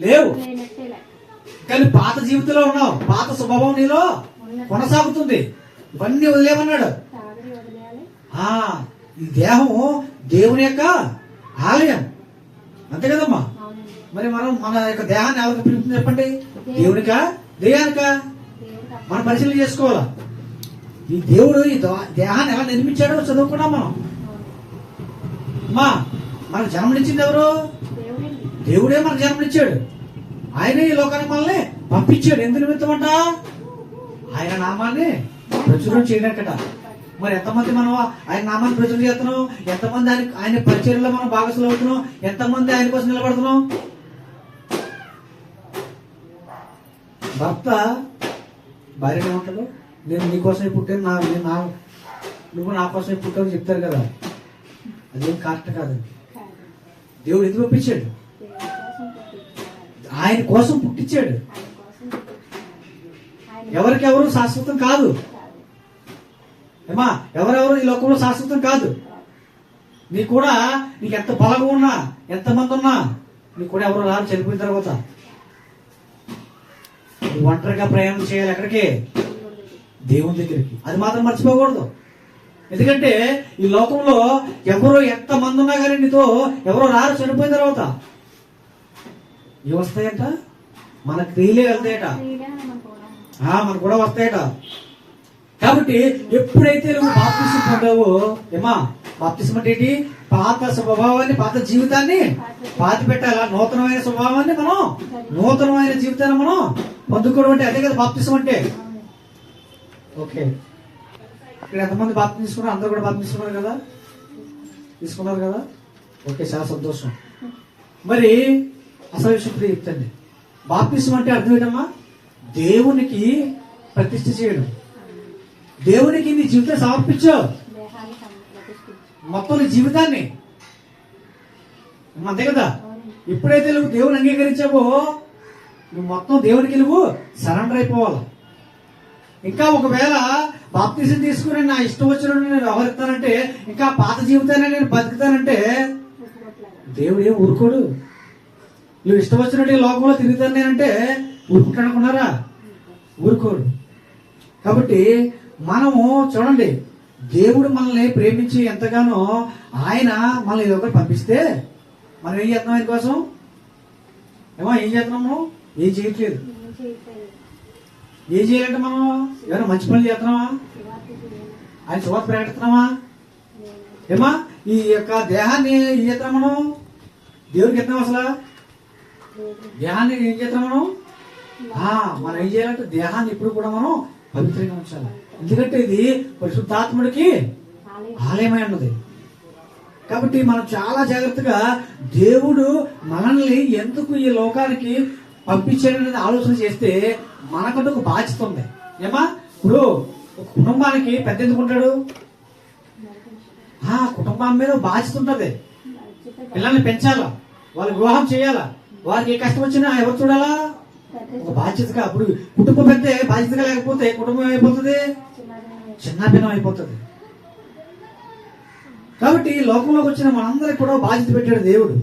లేవు. కానీ పాత జీవితంలో ఉన్నావు, పాత స్వభావం నీలో కొనసాగుతుంది. ఇవన్నీ వదిలేమన్నాడు. ఈ దేహము దేవుని యొక్క ఆలయం, అంతే కదమ్మా. మరి మనం మన యొక్క దేహాన్ని ఎవరికి పిలుపుతుంది చెప్పండి? దేవునికా దెయ్యానికా? మనం పరిశీలన చేసుకోవాలా. ఈ దేవుడు ఈ దేహాన్ని ఎలా నిర్మించాడో చదువుకున్నాం మనం. అమ్మా, మనకు జన్మనిచ్చింది ఎవరు? దేవుడే మనకు జన్మనిచ్చాడు. ఆయనే ఈ లోకానికి మనల్ని పంపించాడు. ఎందుకు నిమిత్తమంట? ఆయన నామాన్ని ప్రచురణ చేయడానికట. మరి ఎంతమంది మనం ఆయన నామాన్ని ప్రచురణ చేస్తున్నాం? ఎంతమంది ఆయన పరిచర్యలో మనం భాగస్వాములు అవుతున్నాం? ఎంతమంది ఆయన కోసం నిలబడుతున్నాం? భర్త భార్యగా ఉంటాడు, నేను నీకోసమే పుట్టాను, నువ్వు నా కోసమే పుట్టావు చెప్తారు కదా. అదేం కరెక్ట్ కాదండి. దేవుడు ఎందుకు పంపించాడు? ఆయన కోసం పుట్టించాడు. ఎవరికెవరు శాశ్వతం కాదు ఏమా, ఎవరెవరు ఈ లోకంలో శాశ్వతం కాదు. నీకు కూడా నీకు ఎంత బలంగా ఉన్నా, ఎంతమంది ఉన్నా, నీకు కూడా ఎవరు రారు చనిపోయిన తర్వాత. నువ్వు ఒంటరిగా ప్రయాణం చేయాలి. ఎక్కడికి? దేవుని దగ్గరికి. అది మాత్రం మర్చిపోకూడదు. ఎందుకంటే ఈ లోకంలో ఎవరో ఎంతమంది ఉన్నా కానీ నీతో ఎవరో రారు చనిపోయిన తర్వాత. ఇవి వస్తాయట, మన క్రియలే వెళ్తాయట, మనకు కూడా వస్తాయట. కాబట్టి ఎప్పుడైతే నువ్వు బాప్తిసం పొందావో ఏమా, బాప్తిసం అంటే ఏంటి? పాత స్వభావాన్ని, పాత జీవితాన్ని పాతి పెట్టాలా. నూతనమైన స్వభావాన్ని మనం, నూతనమైన జీవితాన్ని మనం పొందుకోవడం అంటే అదే కదా బాప్తిసం అంటే. ఓకే, ఇక్కడ ఎంతమంది బాప్తిసం తీసుకున్నారు? అందరూ కూడా బాప్తిసం తీసుకున్నారు కదా? తీసుకున్నారు కదా? ఓకే, చాలా సంతోషం. మరి అసలు విషయం చెప్తండి. బాప్తిసం అంటే అర్థం ఏంటమ్మా? దేవునికి ప్రతిష్ఠ చేయడం. దేవునికి నీ జీవితం సమర్పించావు, మొత్తం నీ జీవితాన్ని, అంతే కదా. ఎప్పుడైతే నువ్వు దేవుని అంగీకరించావో నువ్వు మొత్తం దేవునికి నువ్వు సరెండర్ అయిపోవాలి. ఇంకా ఒకవేళ బాప్తిసం తీసుకుని నా ఇష్టం వచ్చిన నేను వ్యవహరిస్తానంటే, ఇంకా పాత జీవితాన్ని నేను బతుకుతానంటే దేవుడు ఏం ఊరుకోడు. నువ్వు ఇష్టం వచ్చినట్టు లోకంలో తిరుగుతాను నేనంటే ఊరుకుంటానుకున్నారా? ఊరుకోడు. కాబట్టి మనము చూడండి, దేవుడు మనల్ని ప్రేమించి ఎంతగానో ఆయన మనల్ని ఒకరు పంపిస్తే మనం ఏం చేస్తున్నాం? ఆయన కోసం ఏమో ఏం చేస్తున్నాము? ఏం చేయట్లేదు. ఏం చేయాలంటే మనం ఏమైనా మంచి పనులు చేస్తున్నామా? ఆయన సువార్త ప్రకటిస్తున్నామా? ఏమా ఈ యొక్క దేహాన్ని ఏం చేస్తున్నాం మనం? దేవుడికి ఎత్తున్నాం అసలు? దేహాన్ని ఏం చేస్తున్నాం మనం? మనం ఏం చేయాలంటే దేహాన్ని ఇప్పుడు కూడా మనం పవిత్రంగా ఉంచాలి. ఎందుకంటే ఇది పరిశుద్ధాత్ముడికి ఆలయమై ఉన్నది. కాబట్టి మనం చాలా జాగ్రత్తగా దేవుడు మనల్ని ఎందుకు ఈ లోకానికి పంపించాడనేది ఆలోచన చేస్తే మనకంటూ ఒక బాధ్యత ఉంది. ఏమా, ఇప్పుడు ఒక కుటుంబానికి పెద్ద ఎందుకు ఉంటాడు? కుటుంబం మీద బాధ్యత ఉంటుంది. పిల్లల్ని పెంచాలా, వాళ్ళకి వివాహం చేయాలా, వారికి ఏ కష్టం వచ్చినా ఎవరు చూడాలా? ఒక బాధ్యతగా. అప్పుడు కుటుంబం పెద్ద బాధ్యతగా లేకపోతే కుటుంబం అయిపోతుంది, చిన్నభిన్నం అయిపోతుంది. కాబట్టి లోకంలోకి వచ్చిన మనందరికి కూడా బాధ్యత పెట్టాడు దేవుడు.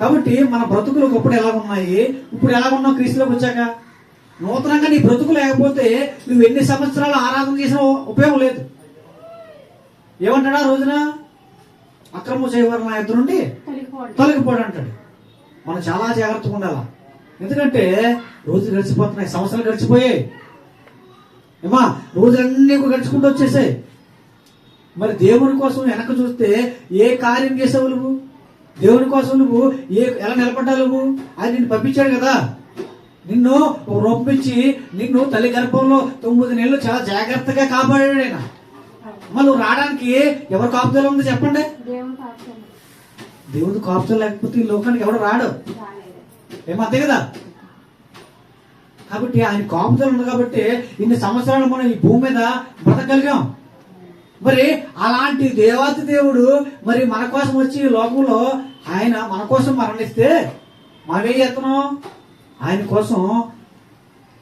కాబట్టి మన బ్రతుకులు ఒకప్పుడు ఎలా ఉన్నాయి, ఇప్పుడు ఎలా ఉన్నావు క్రీస్తులోకి వచ్చాక? నూతనంగా నీ బ్రతుకు లేకపోతే నువ్వు ఎన్ని సంవత్సరాలు ఆరాధన చేసిన ఉపయోగం లేదు. ఏమంటాడా రోజున? అక్రమ చేయవారు నా ఎదురు నుండి తొలగిపోడు అంటాడు. మనం చాలా జాగ్రత్తగా ఉండాలా. ఎందుకంటే రోజులు గడిచిపోతున్నాయి, సంవత్సరాలు గడిచిపోయాయి ఏమా, రోజులన్నీ గడిచుకుంటూ వచ్చేసాయి. మరి దేవుని కోసం వెనక చూస్తే ఏ కార్యం చేసావు నువ్వు? దేవుని కోసం నువ్వు ఎలా నిలబడ్డావు నువ్వు? ఆయన నిన్ను పంపించాడు కదా. నిన్ను రొప్పించి నిన్ను తల్లి గర్భంలో 9 నెలలు చాలా జాగ్రత్తగా కాపాడాడు ఆయన. మరి నువ్వు రావడానికి ఎవరు కాపుదల ఉంది చెప్పండి? దేవుని కాపుదల లేకపోతే ఈ లోకానికి ఎవరు రాడు. ఏమంతే కదా. కాబట్టి ఆయన కాపుదల ఉంది కాబట్టి ఇన్ని సంవత్సరాలు మనం ఈ భూమి మీద బ్రతకగలిగాం. మరి అలాంటి దేవాతి దేవుడు మరి మన కోసం వచ్చి లోకంలో ఆయన మన కోసం మరణిస్తే మనం ఏం చేస్తున్నాం? ఆయన కోసం